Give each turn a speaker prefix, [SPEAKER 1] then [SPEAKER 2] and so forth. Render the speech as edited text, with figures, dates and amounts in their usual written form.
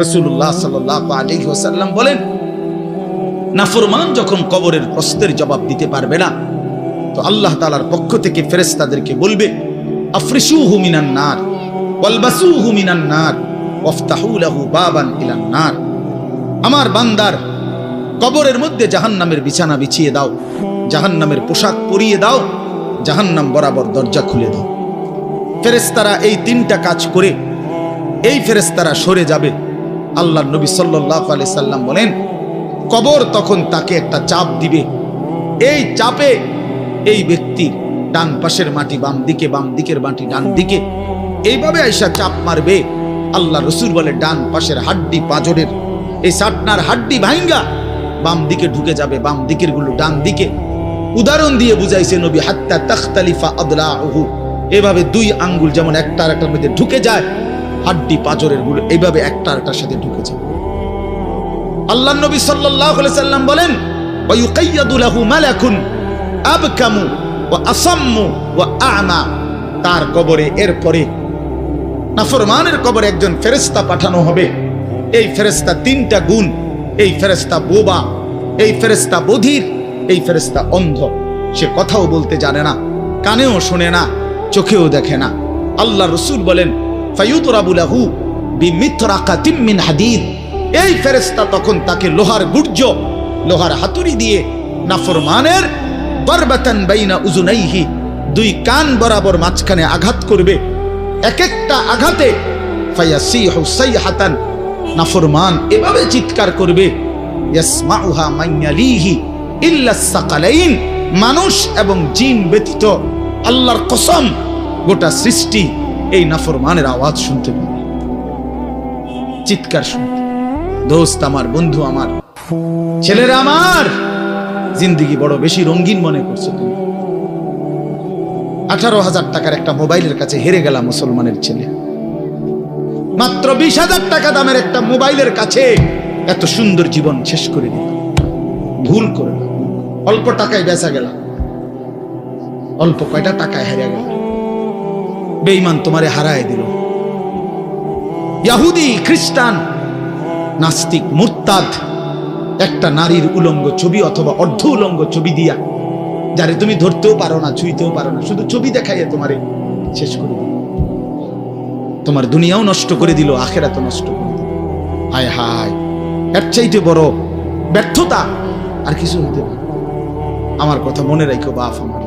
[SPEAKER 1] রাসূলুল্লাহ সাল্লাল্লাহু আলাইহি ওয়াসাল্লাম বলেন, নাফরমান যখন কবরের প্রশ্নের জবাব দিতে পারবে না, তো আল্লাহ তাআলার পক্ষ থেকে ফেরেশতাদেরকে বলবে, আফরিশুহু মিনান নার ওয়ালবাসুহু মিনান নার ওয়াফতাহু লাহু বাবান ইলান নার। আমার বান্দার কবরের মধ্যে জাহান্নামের বিছানা বিছিয়ে দাও, জাহান্নামের পোশাক পরিয়ে দাও, জাহান্নাম বরাবর দরজা খুলে দাও। ফেরেশতারা এই তিনটা কাজ করে এই ফেরেশতারা সরে যাবে। আল্লাহর নবী সাল্লাল্লাহু আলাইহি সাল্লাম বলেন, কবর তখন তাকে একটা চাপ দিবে। এই চাপে এই ব্যক্তি ডান পাশের মাটি বাম দিকে, বাম দিকের মাটি ডান দিকে, এইভাবে আইসা চাপ মারবে। আল্লাহ রাসূল বলে, ডান পাশের হাড্ডি পাঁজরের এই সাটনার হাড্ডি ভাঙ্গা বাম দিকে ঢুকে যাবে, বাম দিকের গুলো ডান দিকে। উদাহরণ দিয়ে বুঝাইছে নবী, হাত্তা তাখতালিফা আদলাহু, এভাবে দুই আঙ্গুল যেমন একটা আরেকটার মধ্যে ঢুকে যায়, হাড্ডি পাঁজরের গুলো এইভাবে একটা আরেকটার সাথে ঢুকে যায়। আল্লাহর নবী সাল্লাল্লাহু আলাইহি সাল্লাম বলেন, ওয়া ইউকাইয়াদু লাহু মালাকুন আবকামু ওয়া আসাম্মু ওয়া আ'মা। তার কবরে এরপরে নাফরমানের কবরে একজন ফেরেশতা পাঠানো হবে। এই ফেরেশতা তিনটা গুণ, এই ফেরেশতা বোবা, এই ফেরেশতা বধির, এই ফেরেশতা অন্ধ। সে কথাও বলতে জানে না, কানেও শোনে না, চোখেও দেখে না। আল্লাহ রাসূল বলেন, ফায়ুদরাবু লাহু বিমিতরাকাতিম মিন হাদিদ। এই ফেরেশতা তখন তাকে লোহার গুর্জ, লোহার হাতুড়ি দিয়ে নাফরমানের দরবাতান বাইনা উযুনাইহি, দুই কান বরাবর মাঝখানে আঘাত করবে। এক একটা আঘাতে ফায়াসিহু সাইহাতান, নাফরমান এভাবে চিৎকার করবে, ইয়াসমাউহা মান ইয়ালিহি ইল্লা সাকালাইন, মানুষ এবং জিন ব্যতীত আল্লাহর কসম গোটা সৃষ্টি এই নাফরমানের আওয়াজ শুনতে পাবে, চিৎকার শুনতে। দোস্ত আমার, বন্ধু আমার, ছেলেরা আমার, জিন্দেগি বড় বেশি রঙিন মনে করছো তুমি। 18,000 টাকার একটা মোবাইলের কাছে হেরে গেল মুসলমানের ছেলে। মাত্র 20,000 টাকা দামের একটা মোবাইলের কাছে এত সুন্দর জীবন শেষ করে দিল। ভুল করে না, অল্প টাকায় বেচা গেল, অল্প কয়টা টাকায় হারিয়ে গেল। বেঈমান তোমারে হারায় দিল। ইহুদি, খ্রিস্টান, নাস্তিক, মুরতাদ একটা নারীর উলঙ্গ ছবি অথবা অর্ধ উলঙ্গ ছবি দিয়া, যারে তুমি ধরতেও পারো না, ছুঁইতেও পারো না, শুধু ছবি দেখাইয়া তোমারে শেষ করে দিল। তোমার দুনিয়াও নষ্ট করে দিল, আখিরাতও নষ্ট করে দিল। হায় হায়, এর চাইতে বড় ব্যর্থতা আর কিছু হতে পারে। আমার কথা মনে রাখো বাপ আমার।